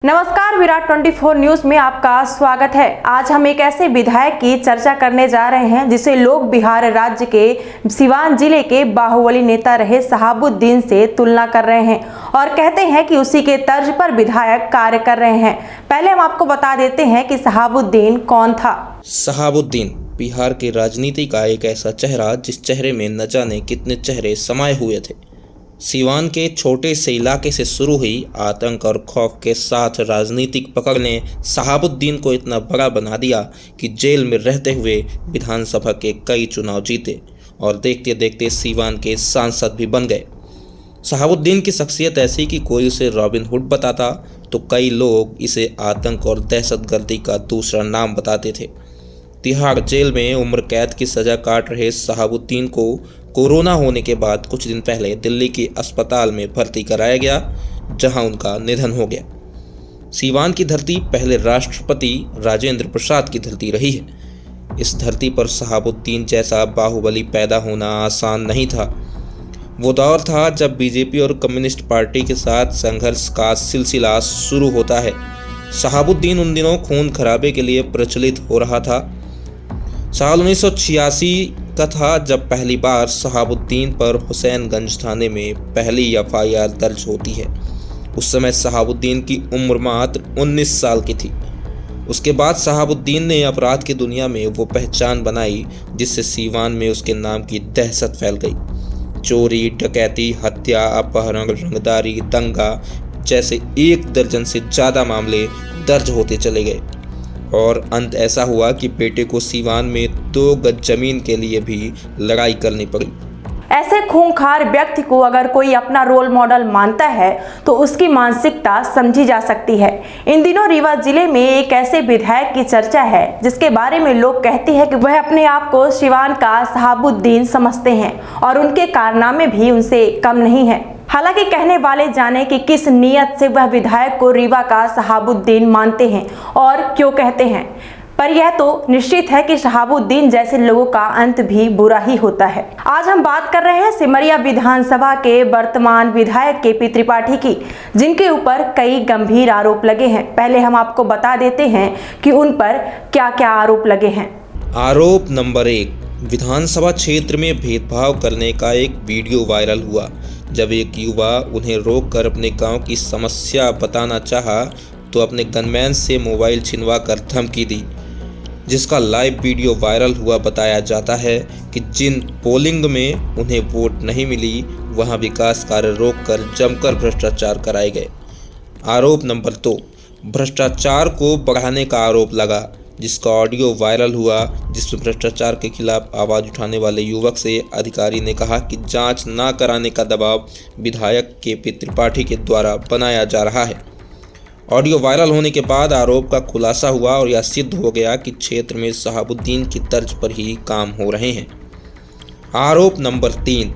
नमस्कार, विराट 24 न्यूज में आपका स्वागत है। आज हम एक ऐसे विधायक की चर्चा करने जा रहे हैं जिसे लोग बिहार राज्य के सिवान जिले के बाहुबली नेता रहे शहाबुद्दीन से तुलना कर रहे हैं और कहते हैं कि उसी के तर्ज पर विधायक कार्य कर रहे हैं। पहले हम आपको बता देते हैं कि शहाबुद्दीन कौन था। शहाबुद्दीन बिहार के राजनीति का एक ऐसा चेहरा जिस चेहरे में न जाने कितने चेहरे समाये हुए थे। सिवान के छोटे से इलाके से शुरू हुई आतंक और खौफ के साथ राजनीतिक पकड़ ने शहाबुद्दीन को इतना बड़ा बना दिया कि जेल में रहते हुए विधानसभा के कई चुनाव जीते और देखते देखते सिवान के सांसद भी बन गए। शहाबुद्दीन की शख्सियत ऐसी कि कोई उसे रॉबिन हुड बताता तो कई लोग इसे आतंक और दहशतगर्दी का दूसरा नाम बताते थे। तिहाड़ जेल में उम्र कैद की सज़ा काट रहे शहाबुद्दीन को कोरोना होने के बाद कुछ दिन पहले दिल्ली के अस्पताल में भर्ती कराया गया, जहां उनका निधन हो गया। सिवान की धरती पहले राष्ट्रपति राजेंद्र प्रसाद की धरती रही है। इस धरती पर शहाबुद्दीन जैसा बाहुबली पैदा होना आसान नहीं था। वो दौर था जब बीजेपी और कम्युनिस्ट पार्टी के साथ संघर्ष का सिलसिला शुरू होता है। शहाबुद्दीन उन दिनों खून खराबे के लिए प्रचलित हो रहा था। साल 1986 का था जब पहली बार शहाबुद्दीन पर हुसैनगंज थाने में पहली एफआईआर दर्ज होती है। उस समय शहाबुद्दीन की उम्र मात्र 19 साल की थी। उसके बाद शहाबुद्दीन ने अपराध की दुनिया में वो पहचान बनाई जिससे सिवान में उसके नाम की दहशत फैल गई। चोरी, डकैती, हत्या, अपहरण, रंगदारी, दंगा जैसे 1 दर्जन से ज़्यादा मामले दर्ज होते चले गए और अंत ऐसा हुआ कि बेटे को सिवान में 2 गज जमीन के लिए भी लड़ाई करनी पड़ी। ऐसे खूंखार व्यक्ति को अगर कोई अपना रोल मॉडल मानता है तो उसकी मानसिकता समझी जा सकती है। इन दिनों रीवा जिले में एक ऐसे विधायक की चर्चा है जिसके बारे में लोग कहते हैं कि वह अपने आप को सिवान का शहाबुद्दीन समझते हैं और उनके कारनामे भी उनसे कम नहीं है। हालांकि कहने वाले जाने कि किस नीयत से वह विधायक को रीवा का शहाबुद्दीन मानते हैं और क्यों कहते हैं, पर यह तो निश्चित है कि शहाबुद्दीन जैसे लोगों का अंत भी बुरा ही होता है। आज हम बात कर रहे हैं सिमरिया विधानसभा के वर्तमान विधायक के पी त्रिपाठी की, जिनके ऊपर कई गंभीर आरोप लगे हैं। पहले हम आपको बता देते हैं कि उन पर क्या क्या आरोप लगे हैं। आरोप नंबर 1, विधानसभा क्षेत्र में भेदभाव करने का एक वीडियो वायरल हुआ। जब एक युवा उन्हें रोककर अपने गांव की समस्या बताना चाहा तो अपने गनमैन से मोबाइल छिनवा कर धमकी दी, जिसका लाइव वीडियो वायरल हुआ। बताया जाता है कि जिन पोलिंग में उन्हें वोट नहीं मिली वहां विकास कार्य रोककर जमकर भ्रष्टाचार कराए गए। आरोप नंबर 2, भ्रष्टाचार को बढ़ाने का आरोप लगा, जिसका ऑडियो वायरल हुआ, जिसमें भ्रष्टाचार के खिलाफ आवाज़ उठाने वाले युवक से अधिकारी ने कहा कि जांच न कराने का दबाव विधायक के पी त्रिपाठी के द्वारा बनाया जा रहा है। ऑडियो वायरल होने के बाद आरोप का खुलासा हुआ और यह सिद्ध हो गया कि क्षेत्र में शहाबुद्दीन की तर्ज पर ही काम हो रहे हैं। आरोप नंबर 3,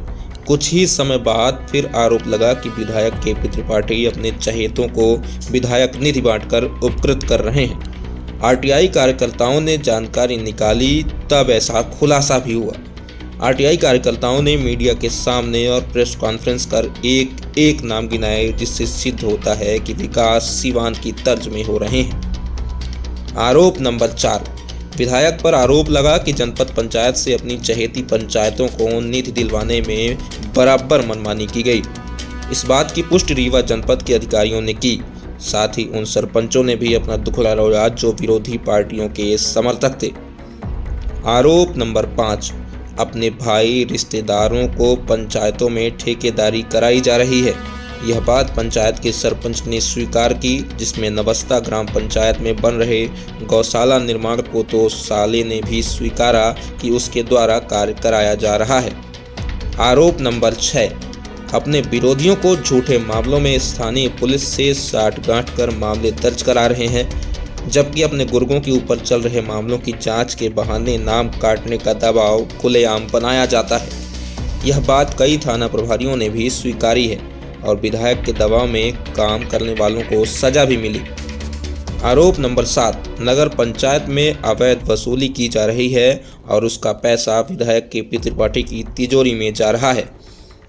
कुछ ही समय बाद फिर आरोप लगा कि विधायक के पी त्रिपाठी अपने चहेतों को विधायक निधि बांटकर उपकृत कर रहे हैं। आरटीआई कार्यकर्ताओं ने जानकारी निकाली तब ऐसा खुलासा भी हुआ। आरटीआई कार्यकर्ताओं ने मीडिया के सामने और प्रेस कॉन्फ्रेंस कर एक एक नाम गिनाए, जिससे सिद्ध होता है कि विकास सिवान की तर्ज में हो रहे हैं। आरोप नंबर 4, विधायक पर आरोप लगा कि जनपद पंचायत से अपनी चहेती पंचायतों को निधि दिलवाने में बराबर मनमानी की गई। इस बात की पुष्टि रीवा जनपद के अधिकारियों ने की। साथ ही उन सरपंचों ने भी अपना दुखड़ा रौया जो विरोधी पार्टियों के समर्थक थे। आरोप नंबर 5, अपने भाई रिश्तेदारों को पंचायतों में ठेकेदारी कराई जा रही है। यह बात पंचायत के सरपंच ने स्वीकार की, जिसमें नवस्ता ग्राम पंचायत में बन रहे गौशाला निर्माण को तो साले ने भी स्वीकारा कि उसके द्वारा कार्य कराया जा रहा है। आरोप नंबर 6, अपने विरोधियों को झूठे मामलों में स्थानीय पुलिस से साठगांठ कर मामले दर्ज करा रहे हैं, जबकि अपने गुर्गों के ऊपर चल रहे मामलों की जांच के बहाने नाम काटने का दबाव खुलेआम बनाया जाता है। यह बात कई थाना प्रभारियों ने भी स्वीकारी है और विधायक के दबाव में काम करने वालों को सजा भी मिली। आरोप नंबर 7, नगर पंचायत में अवैध वसूली की जा रही है और उसका पैसा विधायक के पी त्रिपाठी की तिजोरी में जा रहा है।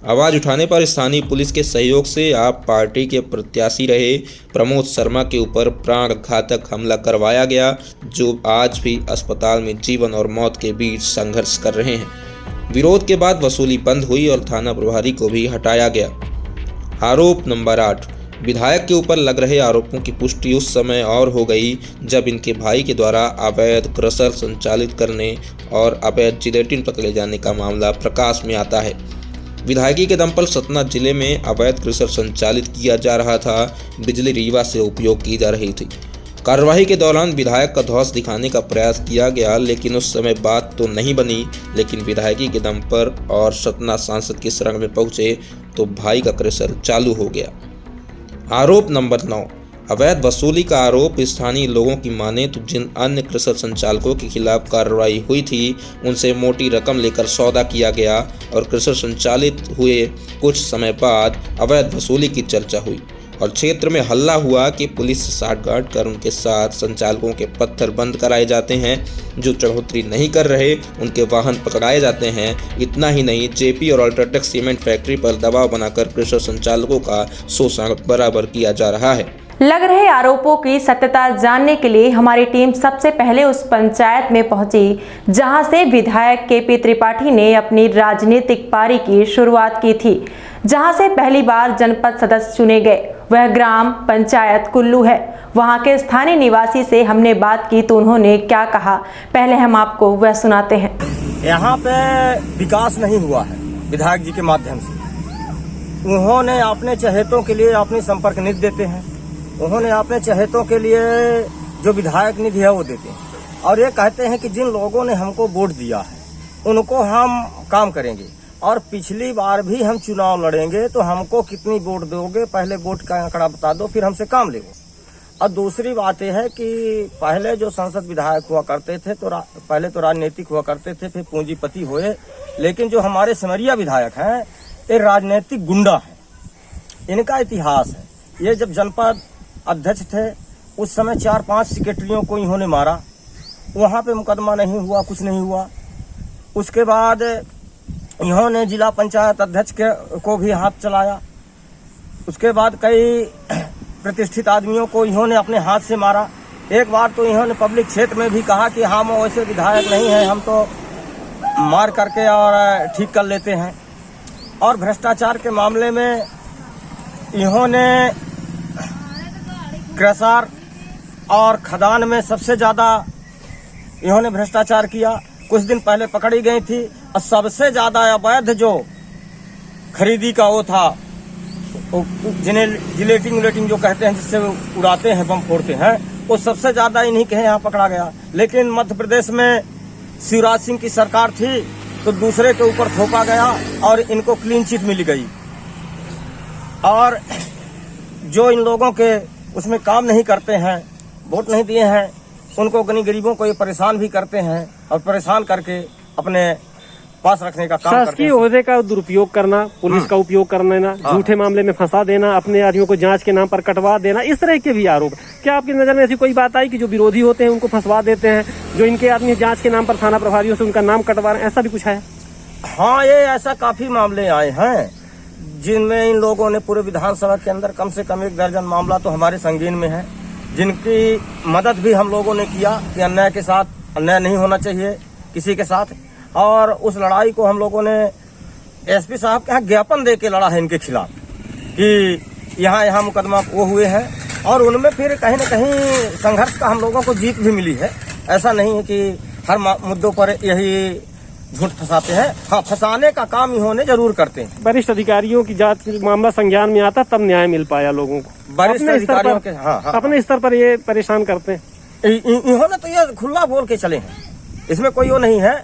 आवाज़ उठाने पर स्थानीय पुलिस के सहयोग से आप पार्टी के प्रत्याशी रहे प्रमोद शर्मा के ऊपर प्राणघातक हमला करवाया गया, जो आज भी अस्पताल में जीवन और मौत के बीच संघर्ष कर रहे हैं। विरोध के बाद वसूली बंद हुई और थाना प्रभारी को भी हटाया गया। आरोप नंबर 8, विधायक के ऊपर लग रहे आरोपों की पुष्टि उस समय और हो गई जब इनके भाई के द्वारा अवैध क्रशर संचालित करने और अवैध जिलेटिन पकड़े जाने का मामला प्रकाश में आता है। विधायकी के दम पर सतना जिले में अवैध क्रशर संचालित किया जा रहा था, बिजली रीवा से उपयोग की जा रही थी। कार्यवाही के दौरान विधायक का धौंस दिखाने का प्रयास किया गया, लेकिन उस समय बात तो नहीं बनी। लेकिन विधायकी के दम पर और सतना सांसद की शरण में पहुंचे तो भाई का क्रशर चालू हो गया। आरोप नंबर 9, अवैध वसूली का आरोप। स्थानीय लोगों की माने तो जिन अन्य क्रशर संचालकों के खिलाफ कार्रवाई हुई थी उनसे मोटी रकम लेकर सौदा किया गया और क्रशर संचालित हुए कुछ समय बाद अवैध वसूली की चर्चा हुई और क्षेत्र में हल्ला हुआ कि पुलिस से साठगांठ कर उनके साथ संचालकों के पत्थर बंद कराए जाते हैं, जो चढ़ोतरी नहीं कर रहे उनके वाहन पकड़ाए जाते हैं। इतना ही नहीं, जेपी और अल्ट्राटेक सीमेंट फैक्ट्री पर दबाव बनाकर क्रशर संचालकों का शोषण बराबर किया जा रहा है। लग रहे आरोपों की सत्यता जानने के लिए हमारी टीम सबसे पहले उस पंचायत में पहुंची जहां से विधायक केपी त्रिपाठी ने अपनी राजनीतिक पारी की शुरुआत की थी, जहां से पहली बार जनपद सदस्य चुने गए। वह ग्राम पंचायत कुल्लू है। वहां के स्थानीय निवासी से हमने बात की तो उन्होंने क्या कहा, पहले हम आपको वह सुनाते हैं। यहाँ पे विकास नहीं हुआ है विधायक जी के माध्यम से। उन्होंने अपने चहेतों के लिए अपनी संपर्क निधि देते हैं, उन्होंने अपने चहेतों के लिए जो विधायक निधि है वो देते हैं और ये कहते हैं कि जिन लोगों ने हमको वोट दिया है उनको हम काम करेंगे और पिछली बार भी हम चुनाव लड़ेंगे तो हमको कितनी वोट दोगे, पहले वोट का आंकड़ा बता दो, फिर हमसे काम ले लो। और दूसरी बात यह है कि पहले जो संसद विधायक हुआ करते थे तो पहले तो राजनीतिक हुआ करते थे, फिर पूंजीपति हुए, लेकिन जो हमारे सिमरिया विधायक हैं ये राजनीतिक गुंडा है। इनका इतिहास है, ये जब जनपद अध्यक्ष थे उस समय 4-5 सेक्रेटरियों को इन्होंने मारा, वहाँ पे मुकदमा नहीं हुआ, कुछ नहीं हुआ। उसके बाद इन्होंने जिला पंचायत अध्यक्ष को भी हाथ चलाया। उसके बाद कई प्रतिष्ठित आदमियों को इन्होंने अपने हाथ से मारा। एक बार तो इन्होंने पब्लिक क्षेत्र में भी कहा कि हम वैसे विधायक नहीं हैं, हम तो मार करके और ठीक कर लेते हैं। और भ्रष्टाचार के मामले में इन्होंने क्रशर और खदान में सबसे ज्यादा इन्होंने भ्रष्टाचार किया। कुछ दिन पहले पकड़ी गई थी और सबसे ज्यादा अवैध जो खरीदी का वो था, जिन्हें जिलेटिंग जो कहते हैं, जिससे उड़ाते हैं, बम फोड़ते हैं, वो सबसे ज्यादा इन्हीं के यहाँ पकड़ा गया। लेकिन मध्य प्रदेश में शिवराज सिंह की सरकार थी तो दूसरे के ऊपर थोपा गया और इनको क्लीन चिट मिल गई। और जो इन लोगों के उसमें काम नहीं करते हैं, वोट नहीं दिए हैं, उनको गरीबों को ये परेशान भी करते हैं और परेशान करके अपने पास रखने का काम करते हैं। शासकीय ओहदे का दुरुपयोग करना, पुलिस का उपयोग करना, झूठे मामले में फंसा देना, अपने आदमियों को जांच के नाम पर कटवा देना, इस तरह के भी आरोप। क्या आपकी नजर में ऐसी कोई बात आई कि जो विरोधी होते हैं उनको फंसवा देते हैं, जो इनके आदमी जांच के नाम पर थाना प्रभारियों से उनका नाम कटवा रहे हैं, ऐसा भी कुछ है? हाँ, ये ऐसा काफी मामले आए हैं जिनमें इन लोगों ने पूरे विधानसभा के अंदर कम से कम 1 दर्जन मामला तो हमारे संगीन में है, जिनकी मदद भी हम लोगों ने किया कि अन्याय के साथ अन्याय नहीं होना चाहिए किसी के साथ। और उस लड़ाई को हम लोगों ने एसपी साहब के यहाँ ज्ञापन दे के लड़ा है इनके खिलाफ कि यहाँ मुकदमा वो हुए हैं और उनमें फिर कहीं न कहीं संघर्ष का हम लोगों को जीत भी मिली है। ऐसा नहीं है कि हर मुद्दों पर यही झूठ फंसाते हैं। हाँ, फंसाने का काम इन्होंने जरूर करते हैं। वरिष्ठ अधिकारियों की जांच मामला संज्ञान में आता तब न्याय मिल पाया लोगों को। वरिष्ठ अधिकारियों के अपने स्तर पर ये परेशान करते हैं। इन्होंने तो ये खुला बोल के चले हैं, इसमें कोई वो नहीं है।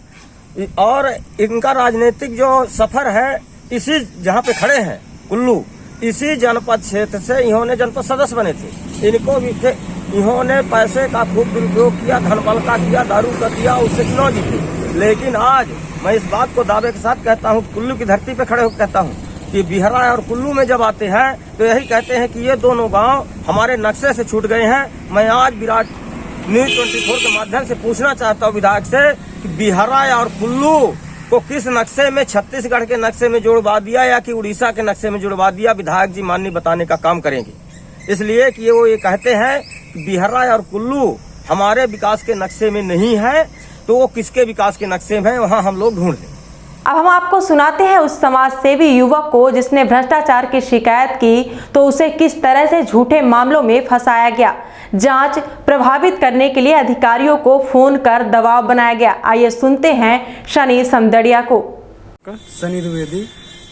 और इनका राजनीतिक जो सफर है, इसी जहाँ पे खड़े हैं कुल्लू, इसी जनपद क्षेत्र से इन्होंने जनपद सदस्य बने थे। इनको भी इन्होंने पैसे का खूब दुरुपयोग किया, धन बल का किया, दारू का किया, उससे चुनाव जीते। लेकिन आज मैं इस बात को दावे के साथ कहता हूँ, कुल्लू की धरती पे खड़े होकर कहता हूँ कि बिहरा और कुल्लू में जब आते हैं तो यही कहते हैं कि ये दोनों गांव हमारे नक्शे से छूट गए हैं। मैं आज विराट न्यूज 24 के माध्यम से पूछना चाहता हूँ विधायक से कि बिहरा और कुल्लू को किस नक्शे में, छत्तीसगढ़ के नक्शे में जुड़वा दिया या कि उड़ीसा के नक्शे में जुड़वा दिया, विधायक जी माननीय बताने का काम करेंगे। इसलिए कि वो ये कहते हैं कि बिहरा और कुल्लू हमारे विकास के नक्शे में नहीं है, तो वो किसके विकास के नक्शे में है, वहाँ हम लोग ढूंढ लें। अब हम आपको सुनाते हैं उस समाज सेवी युवक को जिसने भ्रष्टाचार की शिकायत की तो उसे किस तरह से झूठे मामलों में फंसाया गया, जांच प्रभावित करने के लिए अधिकारियों को फोन कर दबाव बनाया गया। आइए सुनते हैं शनि समदड़िया को। सनी द्विवेदी।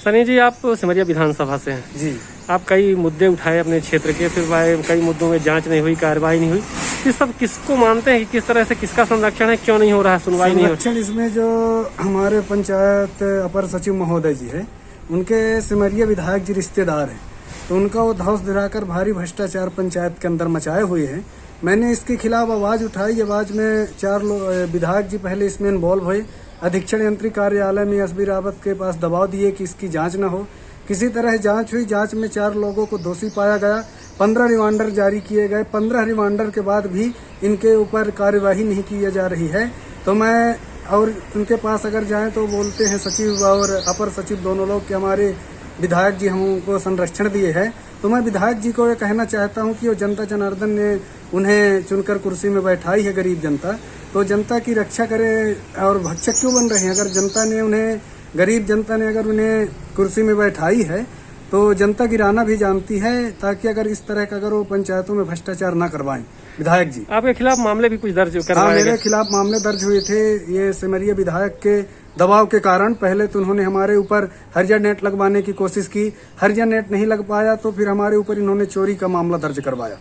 सनी जी, आप सिमरिया विधानसभा से हैं जी। आप कई मुद्दे उठाए अपने क्षेत्र के, फिर कई मुद्दों में जांच नहीं हुई, कार्रवाई नहीं हुई। ये सब किसको मानते हैं कि किस तरह से किसका संरक्षण है, क्यों नहीं हो रहा है, सुनवाई नहीं हो रही? संरक्षण इसमें जो हमारे पंचायत अपर सचिव महोदय जी है, उनके सिमरिया विधायक जी रिश्तेदार हैं, तो उनका वो धौंस दिलाकर भारी भ्रष्टाचार पंचायत के अंदर मचाए हुए हैं। मैंने इसके खिलाफ आवाज उठाई। आवाज में 4 विधायक जी पहले इसमें इन्वॉल्व हुए। अधीक्षण यंत्री कार्यालय में एसबी रावत के पास दबाव दिए कि इसकी जांच न हो। किसी तरह जांच हुई। जांच में 4 लोगों को दोषी पाया गया। 15 रिमांडर जारी किए गए। 15 रिमांडर के बाद भी इनके ऊपर कार्यवाही नहीं की जा रही है। तो मैं और उनके पास अगर जाएं तो बोलते हैं सचिव और अपर सचिव दोनों लोग कि हमारे विधायक जी हमको संरक्षण दिए हैं। तो मैं विधायक जी को ये कहना चाहता हूं कि वो जनता जनार्दन ने उन्हें चुनकर कुर्सी में बैठाई है, गरीब जनता, तो जनता की रक्षा करे। और भक्षक क्यों बन रहे हैं? अगर जनता ने उन्हें, गरीब जनता ने अगर उन्हें कुर्सी में बैठाई है तो जनता गिराना भी जानती है, ताकि अगर इस तरह का अगर वो पंचायतों में भ्रष्टाचार ना करवाएं विधायक जी। आपके खिलाफ मामले भी कुछ दर्ज करवाए गए? मेरे खिलाफ मामले दर्ज हुए थे। ये सिमरिया विधायक के दबाव के कारण पहले तो उन्होंने हमारे ऊपर हरिजन नेट लगवाने की कोशिश की। हरिजन नेट नहीं लग पाया तो फिर हमारे ऊपर इन्होंने चोरी का मामला दर्ज करवाया।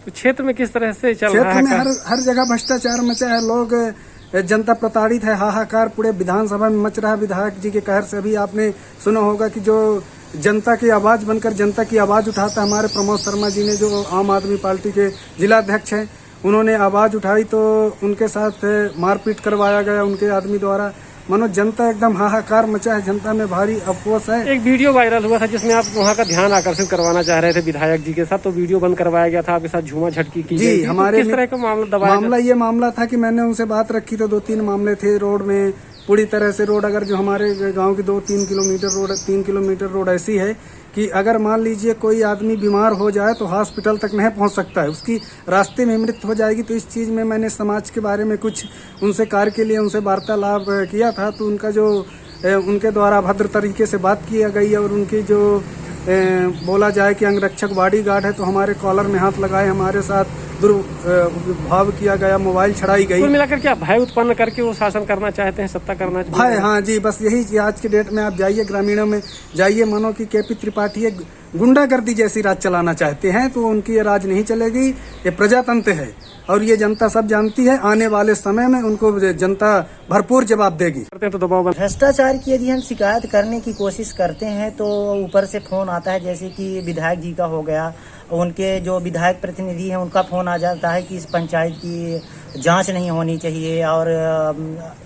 तो क्षेत्र में किस तरह से चल रहा है? क्षेत्र में हर जगह भ्रष्टाचार मचा है। लोग, जनता प्रताड़ित है। हाहाकार पूरे विधानसभा में मच रहा है विधायक जी के कहर से। अभी आपने सुना होगा कि जो जनता की आवाज बनकर जनता की आवाज उठाता, हमारे प्रमोद शर्मा जी ने, जो आम आदमी पार्टी के जिला अध्यक्ष हैं, उन्होंने आवाज उठाई तो उनके साथ मारपीट करवाया गया उनके आदमी द्वारा। मनो जनता एकदम हाहाकार मचा है। जनता में भारी अफसोस है। एक वीडियो वायरल हुआ था जिसमें आप वहाँ का ध्यान आकर्षित करवाना चाह रहे थे विधायक जी के साथ, तो वीडियो बंद करवाया गया था। आपके साथ झूमा झटकी की गई थी। हमारे किस तरह का मामला ये मामला था कि मैंने उनसे बात रखी तो 2-3 मामले थे। रोड में पूरी तरह से रोड, अगर जो हमारे गांव की 2-3 किलोमीटर रोड, 3 किलोमीटर रोड ऐसी है कि अगर मान लीजिए कोई आदमी बीमार हो जाए तो हॉस्पिटल तक नहीं पहुंच सकता है, उसकी रास्ते में मृत्यु हो जाएगी। तो इस चीज़ में मैंने समाज के बारे में कुछ उनसे कार्य के लिए उनसे वार्तालाप किया था। तो उनका जो उनके द्वारा भद्र तरीके से बात किया गई और उनकी जो बोला जाए कि अंगरक्षक बॉडीगार्ड है तो हमारे कॉलर में हाथ लगाए, हमारे साथ दुर्भाव किया गया, मोबाइल छड़ाई गई। कुल मिलाकर क्या भय उत्पन्न करके वो शासन करना चाहते हैं, सत्ता करना चाहते हैं? भय, हाँ जी, बस यही कि आज के डेट में आप जाइए ग्रामीणों में जाइए, मानो कि केपी त्रिपाठी एक गुंडागर्दी जैसी राज चलाना चाहते हैं। तो उनकी ये राज नहीं चलेगी। ये प्रजातंत्र है और ये जनता सब जानती है। आने वाले समय में उनको जनता भरपूर जवाब देगी। तो दबाव भ्रष्टाचार की यदि हम शिकायत करने की कोशिश करते हैं तो ऊपर से फोन आता है, जैसे कि विधायक जी का हो गया, उनके जो विधायक प्रतिनिधि हैं उनका फोन आ जाता है कि इस पंचायत की जांच नहीं होनी चाहिए। और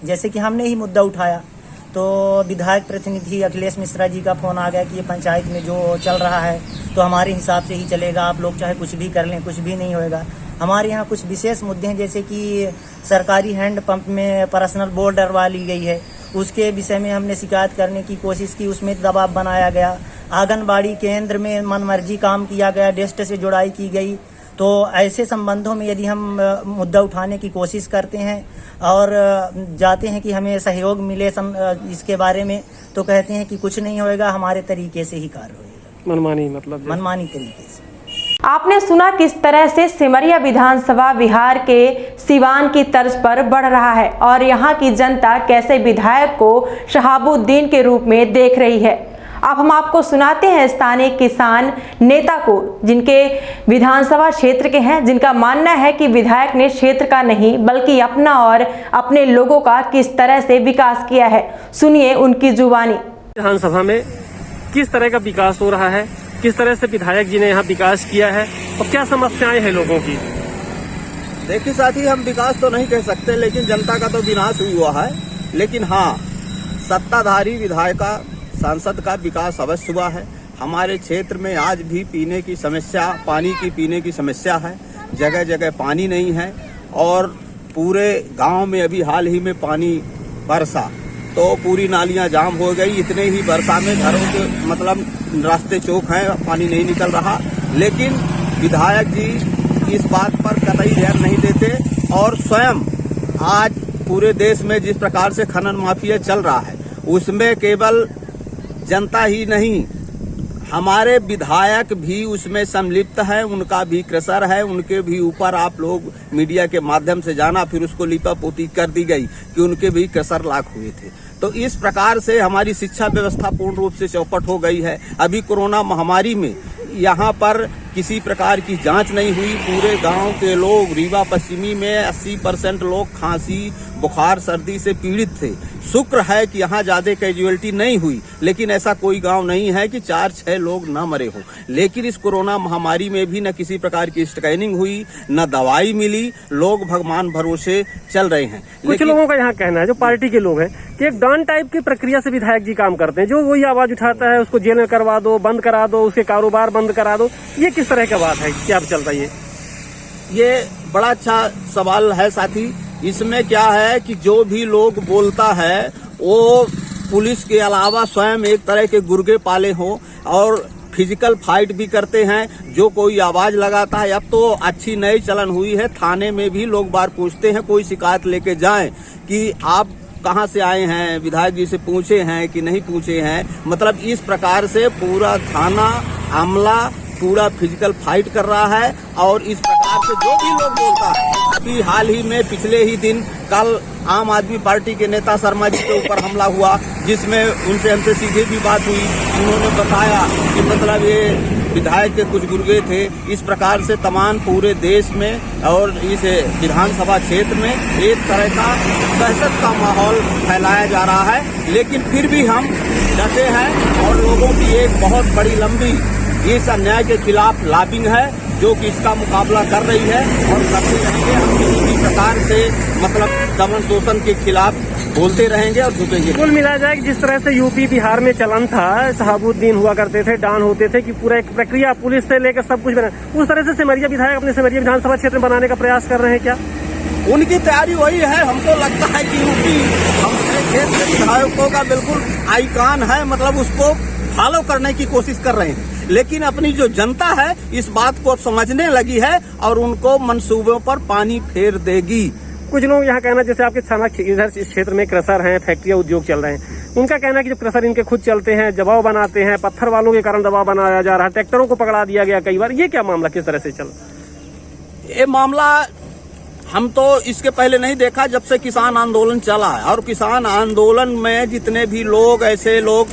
जैसे कि हमने ही मुद्दा उठाया तो विधायक प्रतिनिधि अखिलेश मिश्रा जी का फोन आ गया कि ये पंचायत में जो चल रहा है तो हमारे हिसाब से ही चलेगा, आप लोग चाहे कुछ भी कर लें, कुछ भी नहीं होएगा। हमारे यहाँ कुछ विशेष मुद्दे हैं, जैसे कि सरकारी हैंड पंप में पर्सनल बोर्ड डरवा ली गई है, उसके विषय में हमने शिकायत करने की कोशिश की, उसमें दबाव बनाया गया। आंगनबाड़ी केंद्र में मनमर्जी काम किया गया, डेस्ट से जुड़ाई की गई। तो ऐसे संबंधों में यदि हम मुद्दा उठाने की कोशिश करते हैं और जाते हैं कि हमें सहयोग मिले इसके बारे में, तो कहते हैं कि कुछ नहीं होएगा, हमारे तरीके से ही कार्य होएगा। मनमानी, मतलब मनमानी तरीके से। आपने सुना किस तरह से सिमरिया विधानसभा बिहार के सिवान की तर्ज पर बढ़ रहा है और यहाँ की जनता कैसे विधायक को शहाबुद्दीन के रूप में देख रही है। अब हम आपको सुनाते हैं स्थानीय किसान नेता को, जिनके विधानसभा क्षेत्र के हैं, जिनका मानना है कि विधायक ने क्षेत्र का नहीं बल्कि अपना और अपने लोगों का किस तरह से विकास किया है। सुनिए उनकी जुबानी। विधानसभा में किस तरह का विकास हो रहा है, किस तरह से विधायक जी ने यहाँ विकास किया है और क्या समस्याएं हैं लोगों की? देखिए साथी, हम विकास तो नहीं कह सकते, लेकिन जनता का तो विनाश हुआ है। लेकिन हाँ, सत्ताधारी विधायक का, सांसद का विकास अवश्य हुआ है। हमारे क्षेत्र में आज भी पीने की समस्या, पानी की पीने की समस्या है। जगह जगह पानी नहीं है और पूरे गांव में अभी हाल ही में पानी बरसा तो पूरी नालियां जाम हो गई। इतने ही वर्षा में घरों के मतलब रास्ते चौक हैं, पानी नहीं निकल रहा। लेकिन विधायक जी इस बात पर कतई ध्यान नहीं देते और स्वयं आज पूरे देश में जिस प्रकार से खनन माफिया चल रहा है उसमें केवल जनता ही नहीं, हमारे विधायक भी उसमें सम्मिलित है, उनका भी क्रसर है। उनके भी ऊपर आप लोग मीडिया के माध्यम से जाना, फिर उसको लिपापोती कर दी गई कि उनके भी क्रसर लाख हुए थे। तो इस प्रकार से हमारी शिक्षा व्यवस्था पूर्ण रूप से चौपट हो गई है। अभी कोरोना महामारी में यहाँ पर किसी प्रकार की जांच नहीं हुई। पूरे गांव के लोग, रीवा पश्चिमी में 80% लोग खांसी, बुखार, सर्दी से पीड़ित थे। शुक्र है कि यहाँ ज्यादा कैजुअलिटी नहीं हुई, लेकिन ऐसा कोई गांव नहीं है कि 4-6 लोग न मरे हो। लेकिन इस कोरोना महामारी में भी न किसी प्रकार की स्कैनिंग हुई, न दवाई मिली। लोग भगवान भरोसे चल रहे हैं। कुछ लोगों का यहाँ कहना है, जो पार्टी के लोग हैं, कि एक डॉन टाइप की प्रक्रिया से विधायक जी काम करते हैं। जो वही आवाज उठाता है उसको जेल में करवा दो, बंद करा दो, उसके कारोबार बंद करा दो। ये किस तरह का बात है, क्या चल रही है? ये बड़ा अच्छा सवाल है साथी। इसमें क्या है कि जो भी लोग बोलता है वो पुलिस के अलावा स्वयं एक तरह के गुर्गे पाले हों और फिजिकल फाइट भी करते हैं। जो कोई आवाज लगाता है, अब तो अच्छी नई चलन हुई है, थाने में भी लोग बार पूछते हैं, कोई शिकायत लेके जाएं कि आप कहाँ से आए हैं, विधायक जी से पूछे हैं कि नहीं पूछे हैं। मतलब इस प्रकार से पूरा थाना अमला पूरा फिजिकल फाइट कर रहा है। और इस प्रकार से जो भी लोग बोलता है, अभी हाल ही में पिछले ही दिन कल आम आदमी पार्टी के नेता शर्मा जी के ऊपर हमला हुआ, जिसमें उनसे हमसे सीधे भी बात हुई। उन्होंने बताया कि मतलब ये विधायक के कुछ गुर्गे थे। इस प्रकार से तमाम पूरे देश में और इस विधानसभा क्षेत्र में एक तरह का दहशत का माहौल फैलाया जा रहा है। लेकिन फिर भी हम डटे हैं और लोगों की एक बहुत बड़ी लंबी इस अन्याय के खिलाफ लॉबिंग है जो कि इसका मुकाबला कर रही है और करते रहेंगे। हम किसी भी प्रकार से मतलब दमन शोषण के खिलाफ बोलते रहेंगे और झुकेंगे। कुल मिला जाए कि जिस तरह से यूपी बिहार में चलन था, शहाबुद्दीन हुआ करते थे, डॉन होते थे, कि पूरा एक प्रक्रिया पुलिस से लेकर सब कुछ बना, उस तरह से सिमरिया विधायक अपने सिमरिया विधानसभा क्षेत्र में बनाने का प्रयास कर रहे हैं क्या? उनकी तैयारी वही है। हमको लगता है कि यूपी हमारे क्षेत्र के विधायकों का बिल्कुल आइकॉन है, मतलब उसको फॉलो करने की कोशिश कर रहे हैं। लेकिन अपनी जो जनता है इस बात को समझने लगी है और उनको मंसूबों पर पानी फेर देगी। कुछ लोग यहाँ कहना, जैसे आपके थाना इधर इस क्षेत्र में क्रसर हैं, फैक्ट्रियां, उद्योग चल रहे हैं, उनका कहना है कि जो क्रसर इनके खुद चलते हैं, दबाव बनाते हैं, पत्थर वालों के कारण दबाव बनाया जा रहा है, ट्रैक्टरों को पकड़ा दिया गया कई बार। ये क्या मामला किस तरह से चल? ये मामला हम तो इसके पहले नहीं देखा जब से किसान आंदोलन चला है। और किसान आंदोलन में जितने भी लोग ऐसे लोग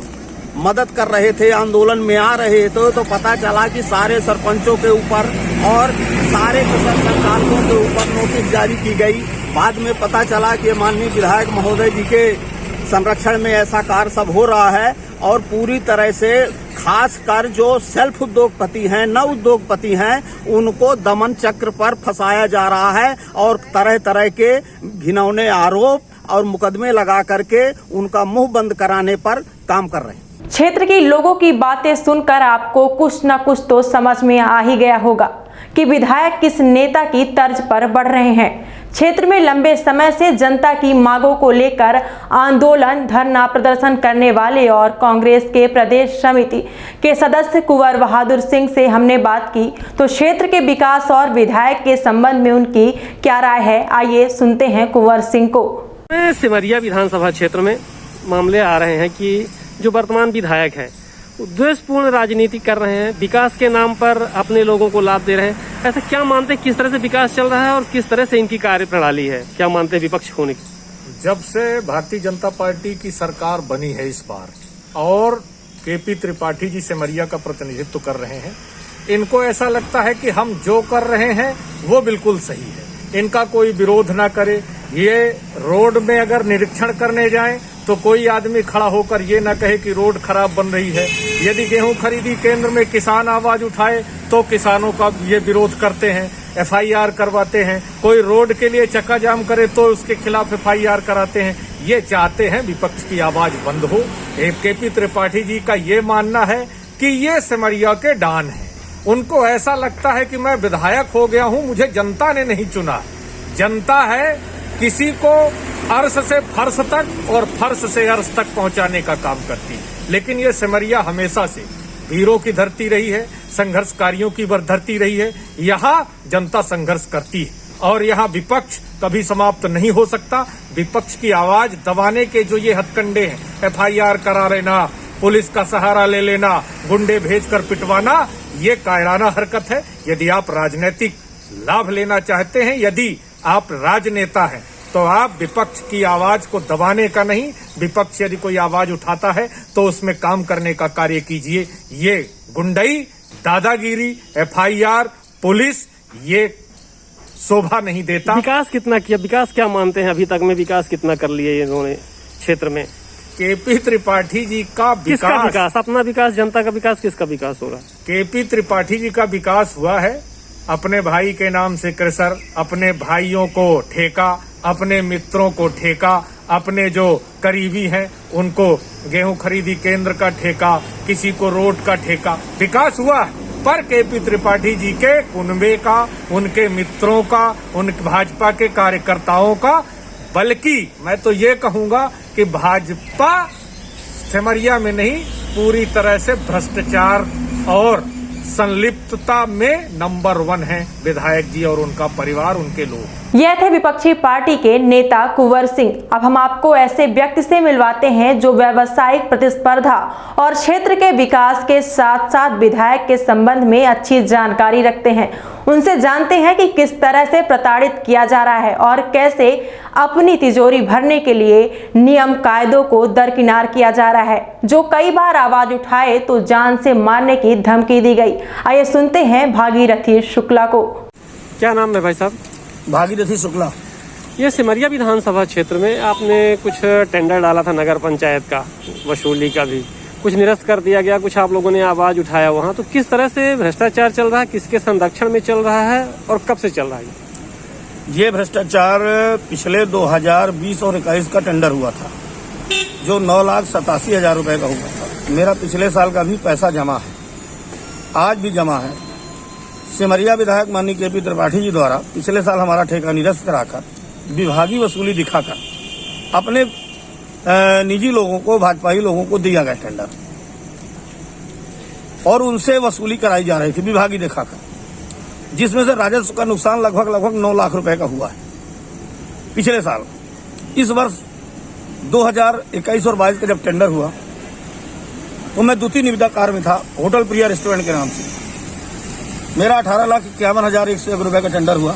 मदद कर रहे थे, आंदोलन में आ रहे थे, तो पता चला कि सारे सरपंचों के ऊपर और सारे किसान संचालकों के ऊपर नोटिस जारी की गई। बाद में पता चला कि माननीय विधायक महोदय जी के संरक्षण में ऐसा कार्य सब हो रहा है और पूरी तरह से खासकर जो सेल्फ उद्योगपति हैं, न उद्योगपति हैं, उनको दमन चक्र पर फंसाया जा रहा है और तरह तरह के घिनौने आरोप और मुकदमे लगा करके उनका मुंह बंद कराने पर काम कर रहे हैं। क्षेत्र के लोगों की बातें सुनकर आपको कुछ न कुछ तो समझ में आ ही गया होगा कि विधायक किस नेता की तर्ज पर बढ़ रहे हैं। क्षेत्र में लंबे समय से जनता की मांगों को लेकर आंदोलन, धरना प्रदर्शन करने वाले और कांग्रेस के प्रदेश समिति के सदस्य कुंवर बहादुर सिंह से हमने बात की, तो क्षेत्र के विकास और विधायक के संबंध में उनकी क्या राय है, आइए सुनते हैं कुंवर सिंह को। सिमरिया विधानसभा क्षेत्र में मामले आ रहे हैं कि जो वर्तमान विधायक है द्वेषपूर्ण राजनीति कर रहे हैं, विकास के नाम पर अपने लोगों को लाभ दे रहे हैं। ऐसा क्या मानते हैं, किस तरह से विकास चल रहा है और किस तरह से इनकी कार्यप्रणाली है, क्या मानते हैं विपक्ष होने की? जब से भारतीय जनता पार्टी की सरकार बनी है इस बार और केपी त्रिपाठी जी सिमरिया का प्रतिनिधित्व कर रहे हैं, इनको ऐसा लगता है कि हम जो कर रहे हैं वो बिल्कुल सही है, इनका कोई विरोध ना करे। ये रोड में अगर निरीक्षण करने जाएं तो कोई आदमी खड़ा होकर ये न कहे कि रोड खराब बन रही है। यदि गेहूं खरीदी केंद्र में किसान आवाज उठाए तो किसानों का ये विरोध करते हैं, FIR करवाते हैं। कोई रोड के लिए चक्का जाम करे तो उसके खिलाफ FIR कराते हैं। ये चाहते हैं विपक्ष की आवाज बंद हो। केपी त्रिपाठी जी का ये मानना है कि ये सिमरिया के डॉन हैं। उनको ऐसा लगता है कि मैं विधायक हो गया हूं, मुझे जनता ने नहीं चुना। जनता है किसी को अर्श से फर्श तक और फर्श से अर्श तक पहुंचाने का काम करती है। लेकिन ये सिमरिया हमेशा से वीरों की धरती रही है, संघर्षकारियों की धरती रही है। यहाँ जनता संघर्ष करती है और यहाँ विपक्ष कभी समाप्त नहीं हो सकता। विपक्ष की आवाज दबाने के जो ये हथकंडे हैं, FIR करा लेना, पुलिस का सहारा ले लेना, गुंडे भेजकर पिटवाना, ये कायराना हरकत है। यदि आप राजनीतिक लाभ लेना चाहते हैं, यदि आप राजनेता हैं, तो आप विपक्ष की आवाज को दबाने का नहीं, विपक्ष यदि कोई आवाज उठाता है तो उसमें काम करने का कार्य कीजिए। ये गुंडई, दादागिरी, FIR, पुलिस, ये शोभा नहीं देता। विकास कितना किया, विकास क्या मानते हैं अभी तक में, विकास कितना कर लिया इन्होंने क्षेत्र में? KP त्रिपाठी जी का किसका विकास? अपना विकास, जनता का विकास, किसका विकास होगा? KP त्रिपाठी जी का विकास हुआ है। अपने भाई के नाम से क्रेशर, अपने भाइयों को ठेका, अपने मित्रों को ठेका, अपने जो करीबी हैं उनको गेहूं खरीदी केंद्र का ठेका, किसी को रोड का ठेका। विकास हुआ है, पर KP त्रिपाठी जी के कुनबे का, उनके मित्रों का, उन भाजपा के कार्यकर्ताओं का, बल्कि मैं तो ये कहूंगा कि भाजपा सिमरिया में नहीं, पूरी तरह से भ्रष्टाचार और संलिप्तता में नंबर 1 है विधायक जी और उनका परिवार, उनके लोग। यह थे विपक्षी पार्टी के नेता कुंवर सिंह। अब हम आपको ऐसे व्यक्ति से मिलवाते हैं जो व्यावसायिक प्रतिस्पर्धा और क्षेत्र के विकास के साथ साथ विधायक के संबंध में अच्छी जानकारी रखते हैं। उनसे जानते हैं कि किस तरह से प्रताड़ित किया जा रहा है और कैसे अपनी तिजोरी भरने के लिए नियम कायदों को दरकिनार किया जा रहा है। जो कई बार आवाज उठाए तो जान से मारने की धमकी दी गई। आइए सुनते हैं भागीरथी शुक्ला को। क्या नाम है भाई साहब? भागीरथी शुक्ला। ये सिमरिया विधानसभा क्षेत्र में आपने कुछ टेंडर डाला था नगर पंचायत का, वसूली का भी कुछ निरस्त कर दिया गया, कुछ आप लोगों ने आवाज उठाया वहाँ, तो किस तरह से भ्रष्टाचार चल रहा है, किसके संरक्षण में चल रहा है और कब से चल रहा है? ये भ्रष्टाचार पिछले 2020 और 21 का टेंडर हुआ था, जो 9,87,000 रुपए का हुआ था। मेरा पिछले साल का भी पैसा जमा है, आज भी जमा है। सिमरिया विधायक माननीय KP त्रिपाठी जी द्वारा पिछले साल हमारा ठेका निरस्त कराकर, विभागीय वसूली दिखाकर अपने निजी लोगों को, भाजपाई लोगों को दिया गया टेंडर और उनसे वसूली कराई जा रही थी विभागीय दिखाकर, जिसमें से राजस्व का नुकसान लगभग 9 लाख रुपए का हुआ है पिछले साल। इस वर्ष 2021 और 22 का जब टेंडर हुआ तो मैं द्वितीय निविदाकार में था, होटल प्रिया रेस्टोरेंट के नाम से। मेरा 18,51,101 रुपए का टेंडर हुआ।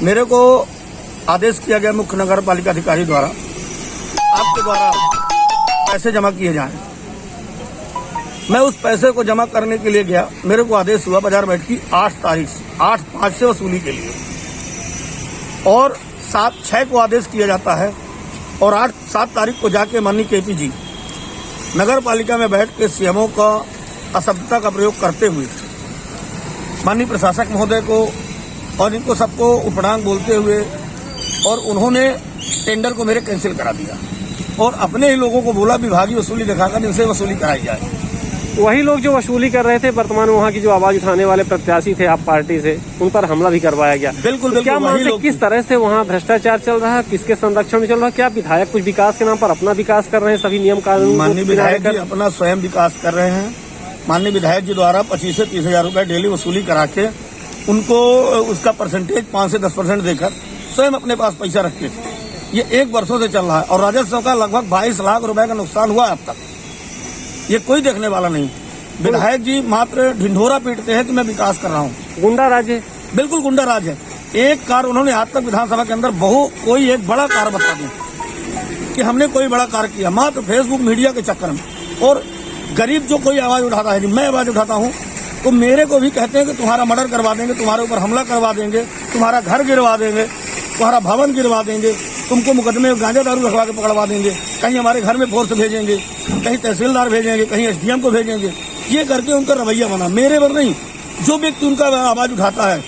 मेरे को आदेश किया गया मुख्य नगर पालिका अधिकारी द्वारा, आपके द्वारा पैसे जमा किए जाएं। मैं उस पैसे को जमा करने के लिए गया। मेरे को आदेश हुआ बाजार बैठ की 8/5 से वसूली के लिए, और 7/6 को आदेश किया जाता है और 8-7 तारीख को जाके माननीय KP जी नगर पालिका में बैठ के CMO का असभ्यता का प्रयोग करते हुए माननीय प्रशासक महोदय को और इनको सबको उपड़ांग बोलते हुए, और उन्होंने टेंडर को मेरे कैंसिल करा दिया और अपने ही लोगों को बोला विभागीय वसूली दिखाकर इनसे वसूली कराई जाए। वही लोग जो वसूली कर रहे थे, वर्तमान वहाँ की जो आवाज उठाने वाले प्रत्याशी थे आप पार्टी से, उन पर हमला भी करवाया गया। बिल्कुल, तो क्या मानते किस तरह से वहाँ भ्रष्टाचार चल रहा है, किसके संरक्षण में चल रहा है? क्या विधायक कुछ विकास के नाम पर अपना विकास कर रहे हैं? सभी नियम कानून माननीय विधायक जी अपना स्वयं विकास कर रहे हैं। माननीय विधायक जी द्वारा 25 से 30,000 रुपए डेली वसूली करा के उनको उसका परसेंटेज 5 से 10% देकर स्वयं अपने पास पैसा रखते थे। ये 1 वर्षों से चल रहा है और राजस्व का लगभग 22 लाख रुपए का नुकसान हुआ है अब तक। ये कोई देखने वाला नहीं। विधायक जी मात्र ढिंढोरा पीटते हैं कि मैं विकास कर रहा हूँ। गुंडा राज है, बिल्कुल गुंडा राज है। एक कार्य उन्होंने आज तक विधानसभा के अंदर कोई एक बड़ा कार्य बता दें कि हमने कोई बड़ा कार्य किया, मात्र फेसबुक मीडिया के चक्कर में। और गरीब जो कोई आवाज उठाता है, मैं आवाज उठाता हूँ तो मेरे को भी कहते हैं कि तुम्हारा मर्डर करवा देंगे, तुम्हारे ऊपर हमला करवा देंगे, तुम्हारा घर गिरवा देंगे, तुम्हारा भवन गिरवा देंगे, तुमको मुकदमे गांजा दारू रखवा के पकड़वा देंगे, कहीं हमारे घर में फोर्स भेजेंगे, कहीं तहसीलदार भेजेंगे, कहीं SDM को भेजेंगे। ये करके उनका रवैया बना, मेरे पर नहीं। जो व्यक्ति उनका आवाज उठाता है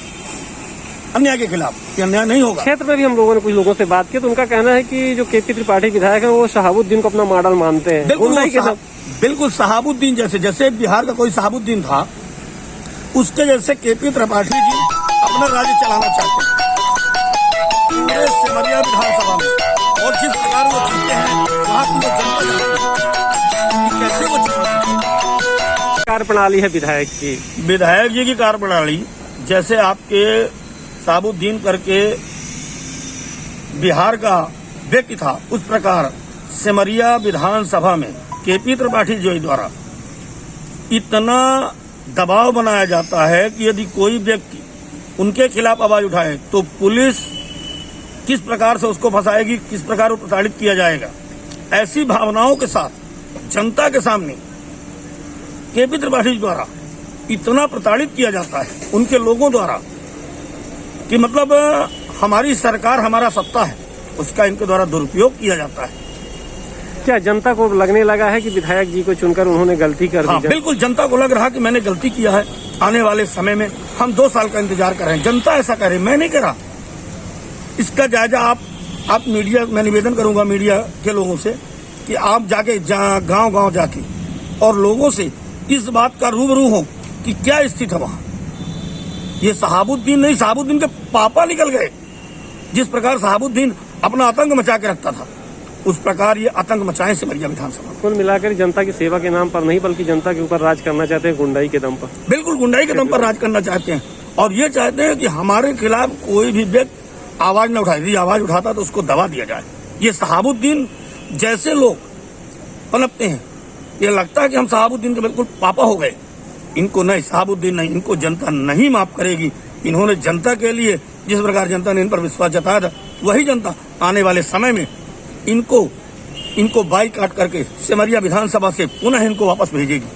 अन्याय के खिलाफ, ये अन्याय नहीं होगा। क्षेत्र में भी हम लोगों ने कुछ लोगों से बात की तो उनका कहना है कि जो KP त्रिपाठी विधायक है वो शहाबुद्दीन को अपना मॉडल मानते हैं। बिल्कुल शहाबुद्दीन जैसे बिहार का कोई शहाबुद्दीन था, उसके जैसे KP त्रिपाठी जी अपना राज्य चलाना चाहते हैं। पूरे सिमरिया विधानसभा में, और जिस प्रकार वो जीते हैं वहाँ की वो जनता जानती है कि कैसे वो जीते। कार्यप्रणाली है विधायक की, विधायक जी की कार्यप्रणाली जैसे आपके साबुद्दीन करके बिहार का व्यक्ति था, उस प्रकार सिमरिया विधानसभा में केपी त्रिपाठी जी द्वारा इतना दबाव बनाया जाता है कि यदि कोई व्यक्ति उनके खिलाफ आवाज उठाए तो पुलिस किस प्रकार से उसको फंसाएगी, किस प्रकार वो प्रताड़ित किया जाएगा। ऐसी भावनाओं के साथ जनता के सामने केपी त्रिपाठी द्वारा इतना प्रताड़ित किया जाता है उनके लोगों द्वारा कि मतलब हमारी सरकार, हमारा सत्ता है, उसका इनके द्वारा दुरुपयोग किया जाता है। क्या जनता को लगने लगा है कि विधायक जी को चुनकर उन्होंने गलती कर दी? हाँ, बिल्कुल जनता को लग रहा कि मैंने गलती किया है। आने वाले समय में हम 2 साल का इंतजार कर रहे हैं, जनता ऐसा कह रही, मैं नहीं कह रहा। इसका जायजा आप मीडिया, मैं निवेदन करूंगा मीडिया के लोगों से कि आप जाके गांव-गांव जाके और लोगों से इस बात का रूबरू हो कि क्या स्थिति है वहां। ये शहाबुद्दीन नहीं, शहाबुद्दीन के पापा निकल गए। जिस प्रकार शहाबुद्दीन अपना आतंक मचा के रखता था, उस प्रकार ये आतंक मचाए सिमरिया विधानसभा। कुल मिलाकर जनता की सेवा के नाम पर नहीं बल्कि जनता के ऊपर राज करना चाहते हैं, गुंडाई के दम पर। बिल्कुल गुंडाई के दम पर राज करना चाहते हैं, और ये चाहते हैं कि हमारे खिलाफ कोई भी व्यक्ति आवाज न उठाए। यदि आवाज उठाता तो उसको दबा दिया जाए। ये शहाबुद्दीन जैसे लोग पनपते हैं, ये लगता है कि हम शहाबुद्दीन के बिल्कुल पापा हो गए। इनको नहीं, शहाबुद्दीन नहीं, इनको जनता नहीं माफ करेगी। इन्होंने जनता के लिए जिस प्रकार जनता ने इन पर विश्वास जताया था, वही जनता आने वाले समय में इनको बाईकाट करके सिमरिया विधानसभा से पुनः इनको वापस भेजेगी।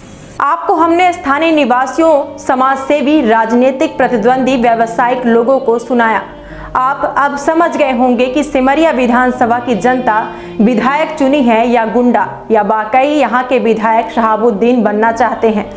आपको हमने स्थानीय निवासियों, समाजसेवी, राजनीतिक प्रतिद्वंदी, व्यावसायिक लोगों को सुनाया। आप अब समझ गए होंगे कि सिमरिया विधानसभा की जनता विधायक चुनी है या गुंडा, या वाकई यहाँ के विधायक शहाबुद्दीन बनना चाहते हैं।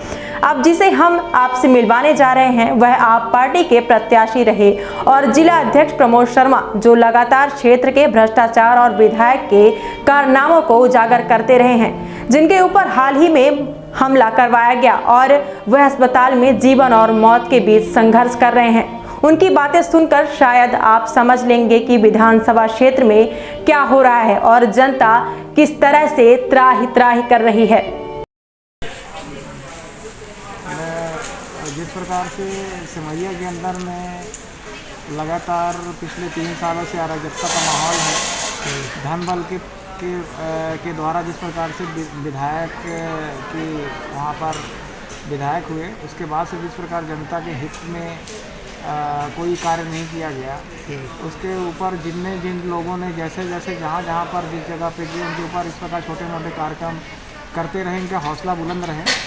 अब जिसे हम आपसे मिलवाने जा रहे हैं वह आप पार्टी के प्रत्याशी रहे और जिला अध्यक्ष प्रमोद शर्मा, जो लगातार क्षेत्र के भ्रष्टाचार और विधायक के कारनामों को उजागर करते रहे हैं, जिनके ऊपर हाल ही में हमला करवाया गया और वह अस्पताल में जीवन और मौत के बीच संघर्ष कर रहे हैं। उनकी बातें सुनकर शायद आप समझ लेंगे कि विधानसभा क्षेत्र में क्या हो रहा है और जनता किस तरह से त्राही कर रही है। जिस प्रकार से सिमरिया के अंदर में लगातार पिछले 3 सालों से अराजकता का माहौल है, धन बल के द्वारा जिस प्रकार से विधायक के वहाँ पर विधायक हुए, उसके बाद से जिस प्रकार जनता के हित में कोई कार्य नहीं किया गया, उसके ऊपर जिन लोगों ने जैसे जहाँ पर जिस जगह पे किए, उनके ऊपर इस प्रकार छोटे मोटे कार्यक्रम करते रहे, इनका हौसला बुलंद रहे।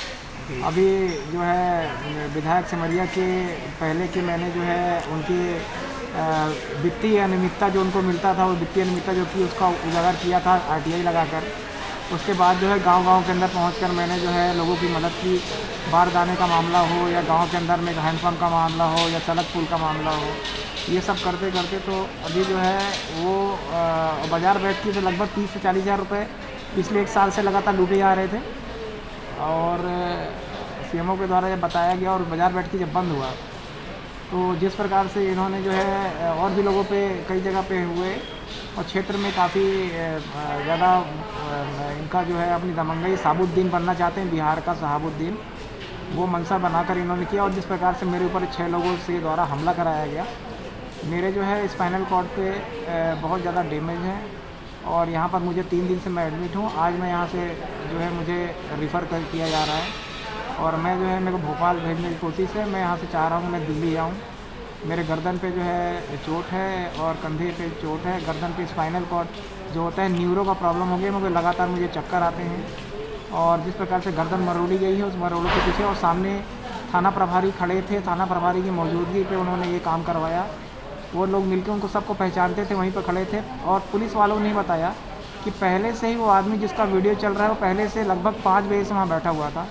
अभी जो है विधायक सिमरिया के पहले के मैंने जो है उनकी वित्तीय अनियमितता जो उनको मिलता था, वो वित्तीय अनियमितता जो की उसका उजागर किया था RTI लगाकर। उसके बाद जो है गांव-गांव के अंदर पहुंचकर मैंने जो है लोगों की मदद की, बारदाने का मामला हो या गांव के अंदर में हैंडपम्प का मामला हो या सड़क पुल का मामला हो, ये सब करते करते तो अभी जो है वो बाजार बैठकी से लगभग 30 से 40 हज़ार रुपये पिछले 1 साल से लगातार लूटे जा रहे थे। और CMO के द्वारा जब बताया गया और बाजार बैठकी जब बंद हुआ, तो जिस प्रकार से इन्होंने जो है और भी लोगों पे कई जगह पे हुए और क्षेत्र में काफ़ी ज़्यादा इनका जो है अपनी दमंगई शहाबुद्दीन बनना चाहते हैं, बिहार का शहाबुद्दीन, वो मंशा बनाकर इन्होंने किया। और जिस प्रकार से मेरे ऊपर 6 लोगों से द्वारा हमला कराया गया, मेरे जो है स्पाइनल कॉर्ड पे बहुत ज़्यादा डैमेज है और यहाँ पर मुझे 3 दिन से मैं एडमिट हूँ। आज मैं यहाँ से जो है मुझे रिफ़र किया जा रहा है और मैं जो है मेरे को भोपाल भेजने की कोशिश है। मैं यहाँ से चाह रहा हूँ मैं दिल्ली आऊँ। मेरे गर्दन पे जो है चोट है और कंधे पे चोट है। गर्दन पे स्पाइनल कॉर्ड जो होता है न्यूरो का प्रॉब्लम हो गया, मुझे लगातार मुझे चक्कर आते हैं। और जिस प्रकार से गर्दन मरोड़ी गई है, उस मरोड़ों के पीछे और सामने थाना प्रभारी खड़े थे, थाना प्रभारी की मौजूदगी पे उन्होंने ये काम करवाया। वो लोग मिलकर उनको सबको पहचानते थे, वहीं पर खड़े थे। और पुलिस वालों ने बताया कि पहले से ही वो आदमी जिसका वीडियो चल रहा है वो पहले से लगभग 5 बजे से वहाँ बैठा हुआ था।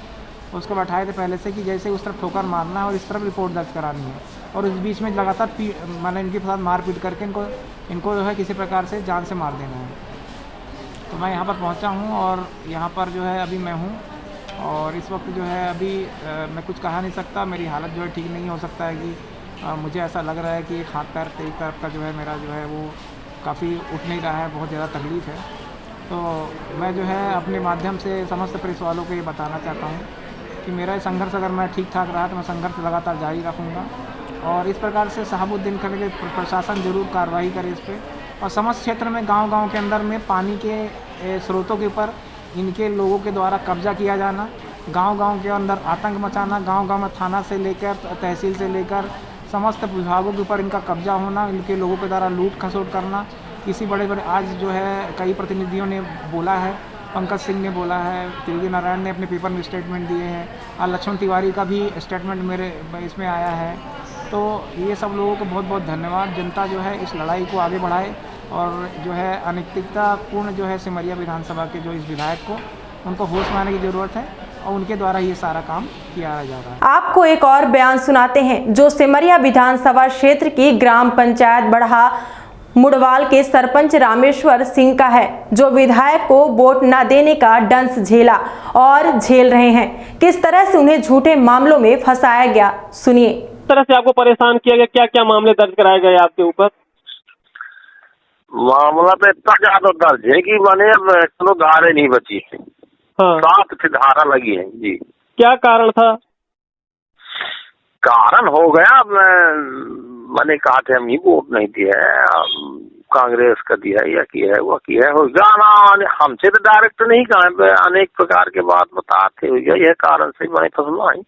उसको बैठाए थे पहले से कि जैसे उस तरफ ठोकर मारना है और इस तरफ रिपोर्ट दर्ज करानी है। और इस बीच में लगातार मैंने इनके साथ मारपीट करके इनको जो है किसी प्रकार से जान से मार देना है। तो मैं यहाँ पर पहुँचा हूँ और यहाँ पर जो है अभी मैं हूँ और इस वक्त जो है अभी मैं कुछ कहा नहीं सकता। मेरी हालत जो है ठीक नहीं हो सकता है कि मुझे ऐसा लग रहा है कि एक हाथ पैर एक तरफ का जो है मेरा जो है वो काफ़ी उठ नहीं रहा है, बहुत ज़्यादा तकलीफ़ है। तो मैं जो है अपने माध्यम से समस्त प्रेस वालों को ये बताना चाहता हूँ कि मेरा ये संघर्ष अगर मैं ठीक ठाक रहा तो मैं संघर्ष लगातार जारी रखूँगा और इस प्रकार से शहाबुद्दीन करके प्रशासन जरूर कार्रवाई करे इस पर। और समस्त क्षेत्र में गांव-गांव के अंदर में पानी के स्रोतों के ऊपर इनके लोगों के द्वारा कब्जा किया जाना, गांव-गांव के अंदर आतंक मचाना, गांव-गांव में थाना से लेकर तहसील से लेकर समस्त विभागों के ऊपर इनका कब्जा होना, इनके लोगों के द्वारा लूट खसोट करना। किसी बड़े बड़े आज जो है कई प्रतिनिधियों ने बोला है, पंकज सिंह ने बोला है, त्रिवेदी नारायण ने अपने पेपर में स्टेटमेंट दिए हैं और लक्ष्मण तिवारी का भी स्टेटमेंट मेरे इसमें आया है। तो ये सब लोगों को बहुत बहुत धन्यवाद। जनता जो है इस लड़ाई को आगे बढ़ाए और जो है अनैतिकतापूर्ण जो है सिमरिया विधानसभा के जो इस विधायक को उनको होश में आने की ज़रूरत है और उनके द्वारा ये सारा काम किया जा रहा है। आपको एक और बयान सुनाते हैं जो सिमरिया विधानसभा क्षेत्र की ग्राम पंचायत बढ़ा मुड़वाल के सरपंच रामेश्वर सिंह का है, जो विधायक को वोट न देने का डंस झेला और झेल रहे हैं। किस तरह से उन्हें झूठे मामलों में फंसाया गया, सुनिए। किस तरह से आपको परेशान किया गया, क्या क्या मामले दर्ज कराए गए आपके ऊपर? मामला तो इतना ज्यादा दर्ज है कि मैंने अब चलो धारे नहीं बची है। हाँ। 7 धारा लगी है जी। क्या कारण था? कारण हो गया, मैंने कहा था हम ही वोट नहीं दिया है, कांग्रेस का दिया है या किया है वो किया है, हो गया। हमसे तो डायरेक्ट नहीं कहा, अनेक प्रकार के बात बताते हो गया, यह कारण से मैंने फसला है।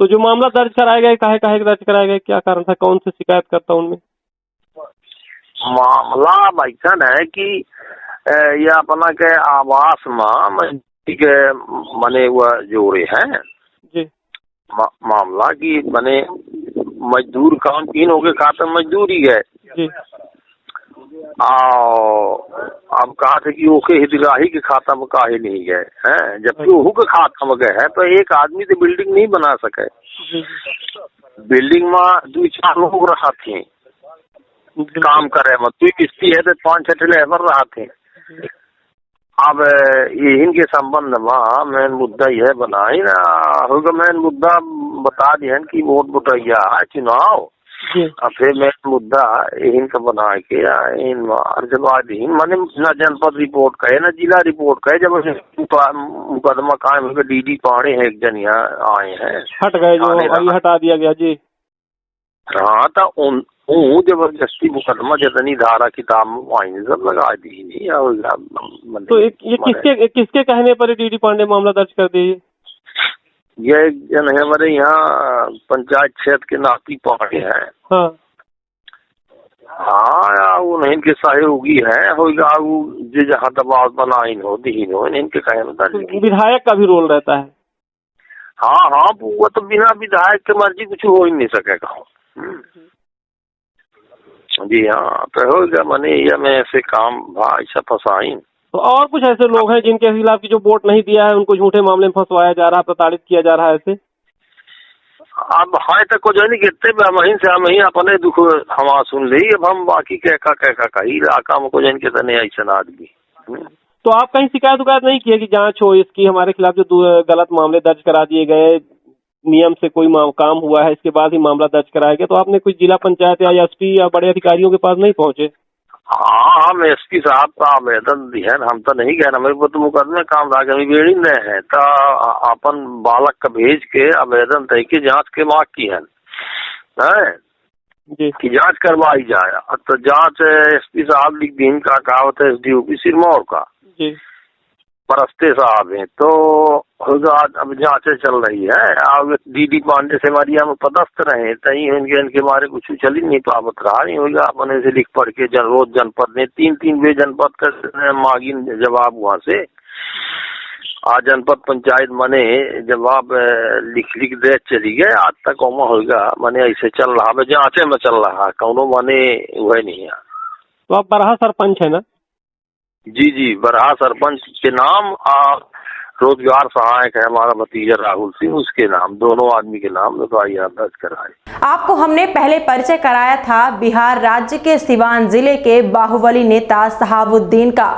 तो जो मामला दर्ज कराए गए काहे दर्ज कराए गए, क्या कारण था, कौन से शिकायत करता उनमें? मामला भाईसन है कि ये अपना के आवास में के मने वह जोड़े हैं जी। मामला की मने मजदूर काम तीन हो गए, खाते मजदूरी है जी। अब कहा थे कि ओके हितग्राही के खाता में काहे नहीं गए हैं, जबकि ओहू के खाता में गए हैं तो एक आदमी तो बिल्डिंग नहीं बना सके। बिल्डिंग में 2-4 लोग रहा थे काम करे में, तू किस्ती है तो 5-6 लेबर रहा थे। अब इनके संबंध में मेन मुद्दा यह बनाई ना होगा, मेन मुद्दा बता दिया कि वोट बुटैया चुनाव, और फिर मेन मुद्दा इनका बना के इन अर्जवादी माने न जनपद रिपोर्ट कहे न जिला रिपोर्ट कहे। जब मुकदमा कायम होगा, डीडी पाड़े हैं एक जन यहाँ आए हैं, हट गए जो हटा दिया गया जी। हाँ तो जबरदस्ती मुकदमा जितनी धारा किताब में आईने सब लगा दी नहीं। तो ये किसके कहने पर डीडी पांडे मामला दर्ज कर दिए? ये जन है हमारे यहाँ पंचायत क्षेत्र के नाती पाड़े हैं। हाँ हाँ, वो नहीं इनके सहयोगी है होगा, वो जो जहाँ दबाव बनाइन हो दीन हो इनके कहने में दर्ज। विधायक का भी रोल रहता है? हाँ हाँ, वो तो बिना विधायक के मर्जी कुछ हो ही नहीं सकेगा जी। हाँ तो होगा मने ये में ऐसे काम ऐसा फंसाइन। तो और कुछ ऐसे लोग हैं जिनके खिलाफ की जो वोट नहीं दिया है उनको झूठे मामले में फंसवाया जा रहा है, प्रताड़ित किया जा रहा है ऐसे? अब हाय तक को जो नहीं कहते हम ही अपने दुख हवा सुन ली, अब हम बाकी कहका कही इलाका में को जन के तने ऐसा आदमी। तो आप कहीं शिकायत नहीं किए कि जांच हो इसकी, हमारे खिलाफ जो गलत मामले दर्ज करा दिए गए, नियम से कोई काम हुआ है इसके बाद ही मामला दर्ज कराया गया, तो आपने कुछ जिला पंचायत या एसपी या बड़े अधिकारियों के पास नहीं पहुंचे? हाँ, हम एसपी साहब का आवेदन दिए, हम तो नहीं गए, मेरे को तो मुकदमे काम था कभी बेड़ी नहीं है, तो अपन बालक का भेज के आवेदन तय की जांच के मांग की है कि जांच करवाई जाए। तो जांच एसपी साहब लिख दी का कहावत है एसडीओपी सिरमौर का परस्ते साहब हैं, तो अब जांचें चल रही है। अब डीडी पांडे सिमरिया में पदस्थ रहे तई इनके बारे कुछ चल ही नहीं पावत रहा, नहीं होगा अपने से लिख पढ़ के रोज जनपद ने 3 वे जनपद का मांगी जवाब वहां से। आज जनपद पंचायत मने जवाब लिख दे चली गए, आज तक ओमा होगा मने ऐसे चल रहा है, जांचे में चल रहा, कौनो मने वह नहीं है। तो आप बरहा सरपंच है ना? जी, बरहा सरपंच के नाम रोजगार सहायक है हमारा भतीजा राहुल सिंह, उसके नाम, दोनों आदमी के नाम एफआईआर दर्ज कराए। आपको हमने पहले परिचय कराया था बिहार राज्य के सिवान जिले के बाहुबली नेता शहाबुद्दीन का,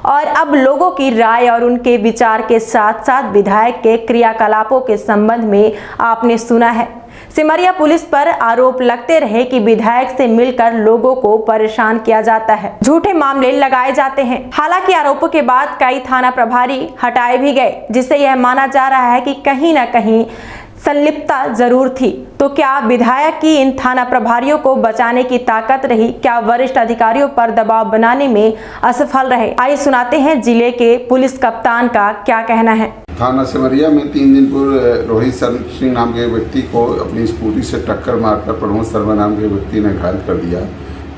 और अब लोगों की राय और उनके विचार के साथ साथ विधायक के क्रियाकलापों के संबंध में आपने सुना है। सिमरिया पुलिस पर आरोप लगते रहे कि विधायक से मिलकर लोगों को परेशान किया जाता है, झूठे मामले लगाए जाते हैं। हालांकि आरोपों के बाद कई थाना प्रभारी हटाए भी गए, जिससे यह माना जा रहा है कि कहीं न कहीं संलिप्तता जरूर थी। तो क्या विधायक की इन थाना प्रभारियों को बचाने की ताकत रही? क्या वरिष्ठ अधिकारियों पर दबाव बनाने में असफल रहे? आइए सुनाते हैं जिले के पुलिस कप्तान का क्या कहना है। थाना सिमरिया में 3 दिन पूर्व रोहित सिंह नाम के व्यक्ति को अपनी स्कूटी से टक्कर मारकर प्रमोद शर्मा नाम के व्यक्ति ने घायल कर दिया।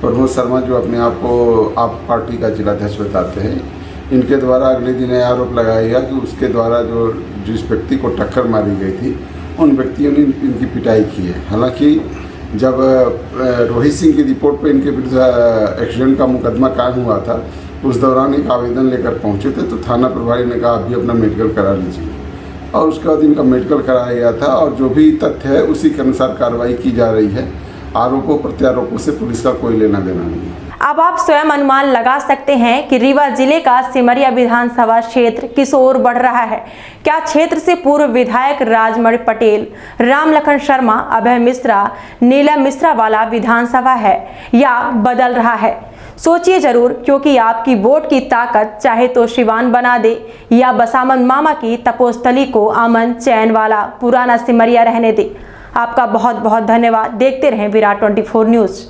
प्रमोद शर्मा जो अपने आप को आप पार्टी का जिलाध्यक्ष बताते हैं, इनके द्वारा अगले दिन यह आरोप लगाया गया कि उसके द्वारा जिस व्यक्ति को टक्कर मारी गई थी उन व्यक्तियों ने इनकी पिटाई की है। हालांकि जब रोहित सिंह की रिपोर्ट पे इनके विरुद्ध एक्सीडेंट का मुकदमा कायम हुआ था, उस दौरान एक आवेदन लेकर पहुंचे थे, तो थाना प्रभारी ने कहा आप भी अपना मेडिकल करा लीजिए, और उसके बाद इनका मेडिकल कराया गया था और जो भी तथ्य है उसी के अनुसार कार्रवाई की जा रही है। आरोपों प्रत्यारोपों से पुलिस का कोई लेना देना नहीं है। अब आप स्वयं अनुमान लगा सकते हैं कि रीवा जिले का सिमरिया विधानसभा क्षेत्र किस ओर बढ़ रहा है। क्या क्षेत्र से पूर्व विधायक राजमणि पटेल, रामलखन शर्मा, अभय मिश्रा, नीलम मिश्रा वाला विधानसभा है या बदल रहा है? सोचिए जरूर, क्योंकि आपकी वोट की ताकत चाहे तो शिवान बना दे या बसामन मामा की तपोस्थली को अमन चैन वाला पुराना सिमरिया रहने दे। आपका बहुत बहुत धन्यवाद। देखते रहें विराट 24 न्यूज।